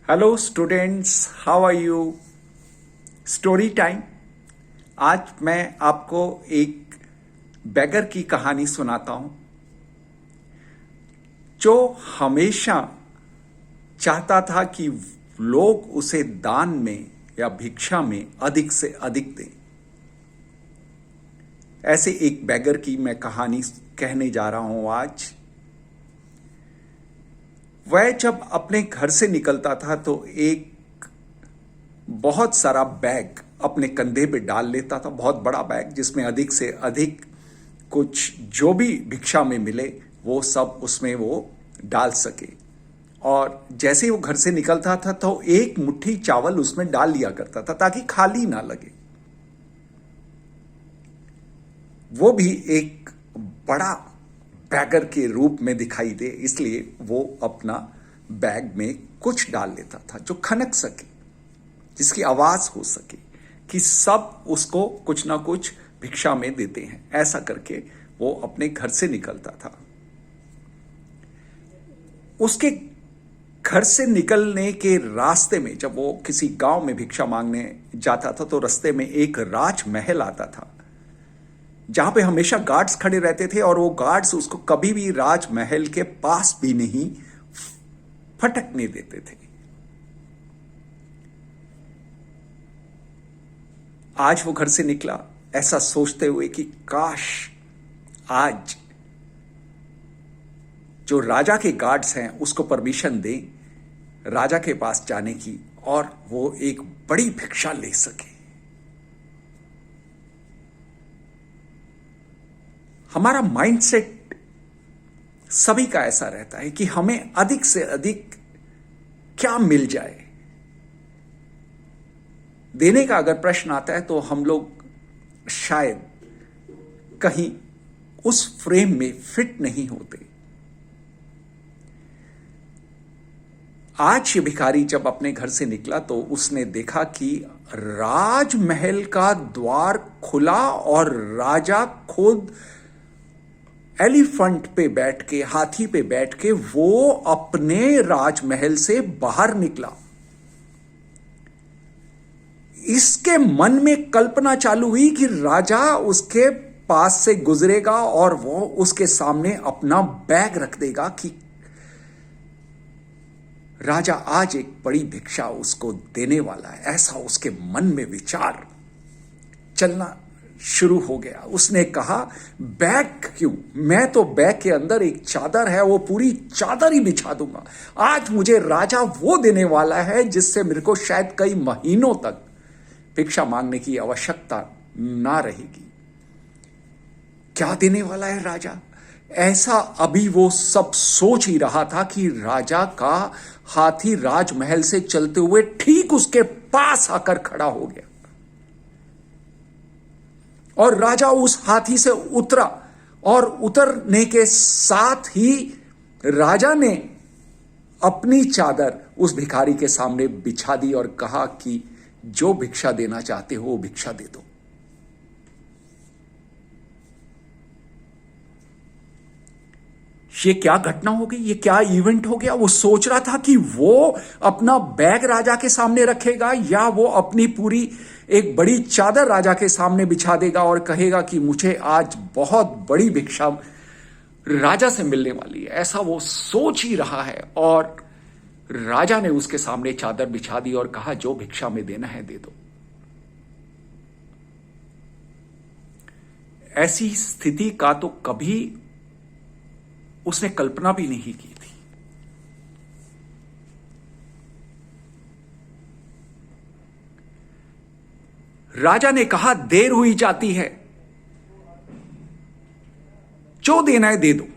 Hello students, how are you? Story time. आज मैं आपको एक बेगर की कहानी सुनाता हूं जो हमेशा चाहता था कि लोग उसे दान में या भिक्षा में अधिक से अधिक दें। ऐसे एक बेगर की मैं कहानी कहने जा रहा हूं आज। वह जब अपने घर से निकलता था तो एक बहुत सारा बैग अपने कंधे पे डाल लेता था, बहुत बड़ा बैग जिसमें अधिक से अधिक कुछ जो भी भिक्षा में मिले वो सब उसमें वो डाल सके। और जैसे ही वो घर से निकलता था तो एक मुट्ठी चावल उसमें डाल लिया करता था ताकि खाली ना लगे। वो भी एक बड़ा बैगर के रूप में दिखाई दे, इसलिए वो अपना बैग में कुछ डाल लेता था जो खनक सके, जिसकी आवाज हो सके कि सब उसको कुछ ना कुछ भिक्षा में देते हैं। ऐसा करके वो अपने घर से निकलता था। उसके घर से निकलने के रास्ते में जब वो किसी गांव में भिक्षा मांगने जाता था तो रास्ते में एक राजमहल आता था जहां पे हमेशा गार्ड्स खड़े रहते थे और वो गार्ड्स उसको कभी भी राजमहल के पास भी नहीं फटकने देते थे। आज वो घर से निकला ऐसा सोचते हुए कि काश आज जो राजा के गार्ड्स हैं उसको परमिशन दें राजा के पास जाने की और वो एक बड़ी भिक्षा ले सके। हमारा माइंडसेट सभी का ऐसा रहता है कि हमें अधिक से अधिक क्या मिल जाए। देने का अगर प्रश्न आता है तो हम लोग शायद कहीं उस फ्रेम में फिट नहीं होते। आज ये भिखारी जब अपने घर से निकला तो उसने देखा कि राजमहल का द्वार खुला और राजा खुद एलिफेंट पे बैठ के, हाथी पे बैठ के वो अपने राजमहल से बाहर निकला। इसके मन में कल्पना चालू हुई कि राजा उसके पास से गुजरेगा और वो उसके सामने अपना बैग रख देगा कि राजा आज एक बड़ी भिक्षा उसको देने वाला है। ऐसा उसके मन में विचार चलना शुरू हो गया। उसने कहा, बैग क्यों, मैं तो बैग के अंदर एक चादर है, वो पूरी चादर ही बिछा दूंगा। आज मुझे राजा वो देने वाला है जिससे मेरे को शायद कई महीनों तक भिक्षा मांगने की आवश्यकता ना रहेगी। क्या देने वाला है राजा? ऐसा अभी वो सब सोच ही रहा था कि राजा का हाथी राजमहल से चलते हुए ठीक उसके पास आकर खड़ा हो गया और राजा उस हाथी से उतरा और उतरने के साथ ही राजा ने अपनी चादर उस भिखारी के सामने बिछा दी और कहा कि जो भिक्षा देना चाहते हो वो भिक्षा दे दो। ये क्या घटना हो गई, ये क्या इवेंट हो गया? वो सोच रहा था कि वो अपना बैग राजा के सामने रखेगा या वो अपनी पूरी एक बड़ी चादर राजा के सामने बिछा देगा और कहेगा कि मुझे आज बहुत बड़ी भिक्षा राजा से मिलने वाली है। ऐसा वो सोच ही रहा है और राजा ने उसके सामने चादर बिछा दी और कहा, जो भिक्षा में देना है दे दो। ऐसी स्थिति का तो कभी उसने कल्पना भी नहीं की थी। राजा ने कहा, देर हुई जाती है, जो देना है दे दो।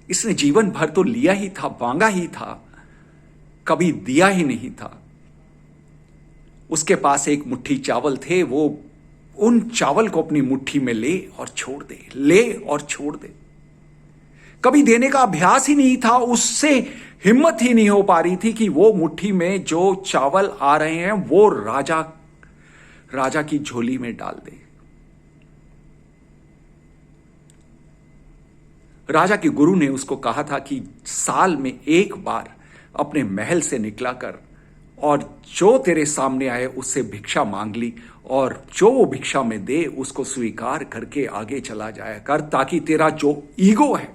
इसने जीवन भर तो लिया ही था, मांगा ही था, कभी दिया ही नहीं था। उसके पास एक मुट्ठी चावल थे, वो उन चावल को अपनी मुट्ठी में ले और छोड़ दे, ले और छोड़ दे। कभी देने का अभ्यास ही नहीं था, उससे हिम्मत ही नहीं हो पा रही थी कि वो मुट्ठी में जो चावल आ रहे हैं वो राजा की झोली में डाल दे। राजा के गुरु ने उसको कहा था कि साल में एक बार अपने महल से निकला कर और जो तेरे सामने आए उससे भिक्षा मांग ली, और जो वो भिक्षा में दे उसको स्वीकार करके आगे चला जाया कर, ताकि तेरा जो ईगो है,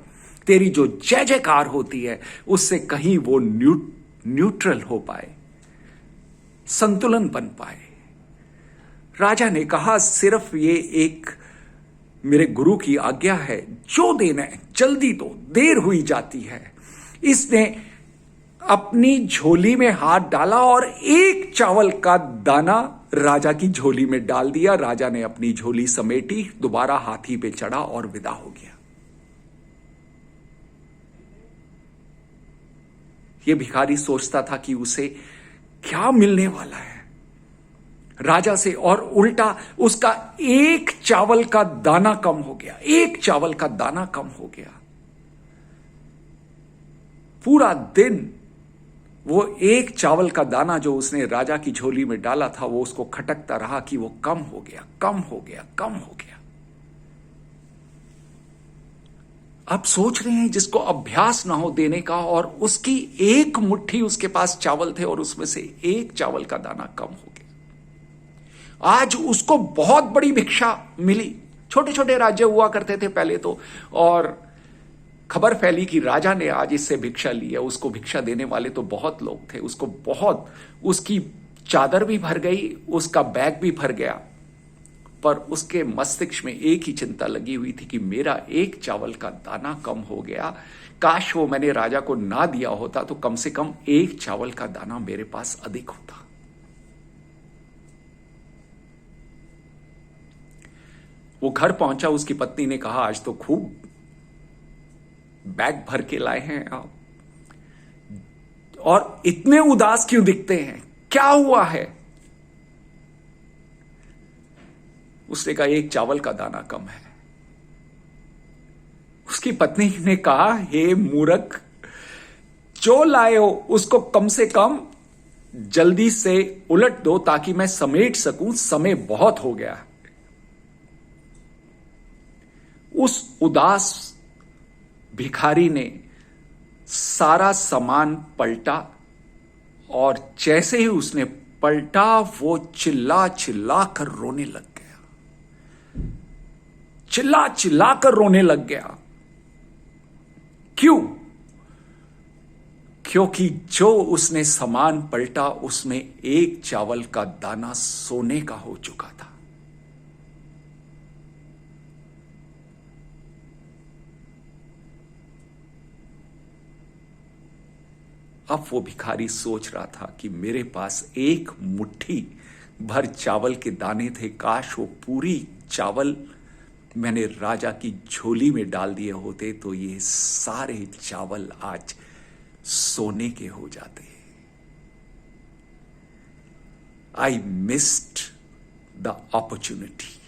तेरी जो जय जयकार होती है, उससे कहीं वो न्यूट्रल हो पाए, संतुलन बन पाए। राजा ने कहा, सिर्फ ये एक मेरे गुरु की आज्ञा है, जो देना है जल्दी दो, देर हुई जाती है। इसने अपनी झोली में हाथ डाला और एक चावल का दाना राजा की झोली में डाल दिया। राजा ने अपनी झोली समेटी, दोबारा हाथी पे चढ़ा और विदा हो गया। यह भिखारी सोचता था कि उसे क्या मिलने वाला है राजा से, और उल्टा उसका एक चावल का दाना कम हो गया, एक चावल का दाना कम हो गया। पूरा दिन वो एक चावल का दाना जो उसने राजा की झोली में डाला था, वो उसको खटकता रहा कि वो कम हो गया, कम हो गया, कम हो गया। अब सोच रहे हैं जिसको अभ्यास ना हो देने का, और उसकी एक मुट्ठी उसके पास चावल थे और उसमें से एक चावल का दाना कम हो गया। आज उसको बहुत बड़ी भिक्षा मिली। छोटे छोटे राज्य हुआ करते थे पहले तो, और खबर फैली कि राजा ने आज इससे भिक्षा ली है। उसको भिक्षा देने वाले तो बहुत लोग थे, उसको बहुत, उसकी चादर भी भर गई, उसका बैग भी भर गया, पर उसके मस्तिष्क में एक ही चिंता लगी हुई थी कि मेरा एक चावल का दाना कम हो गया। काश वो मैंने राजा को ना दिया होता तो कम से कम एक चावल का दाना मेरे पास अधिक होता। वो घर पहुंचा, उसकी पत्नी ने कहा, आज तो खूब बैग भर के लाए हैं आप, और इतने उदास क्यों दिखते हैं, क्या हुआ है? उसने कहा, एक चावल का दाना कम है। उसकी पत्नी ने कहा, हे मूर्ख, जो लाए हो उसको कम से कम जल्दी से उलट दो ताकि मैं समेट सकूं, समय बहुत हो गया। उस उदास भिखारी ने सारा सामान पलटा, और जैसे ही उसने पलटा वो चिल्ला चिल्ला कर रोने लग गया, चिल्ला चिल्ला कर रोने लग गया। क्यों? क्योंकि जो उसने सामान पलटा उसमें एक चावल का दाना सोने का हो चुका था। अब वो भिखारी सोच रहा था कि मेरे पास एक मुट्ठी भर चावल के दाने थे, काश वो पूरी चावल मैंने राजा की झोली में डाल दिए होते तो ये सारे चावल आज सोने के हो जाते। I missed the opportunity.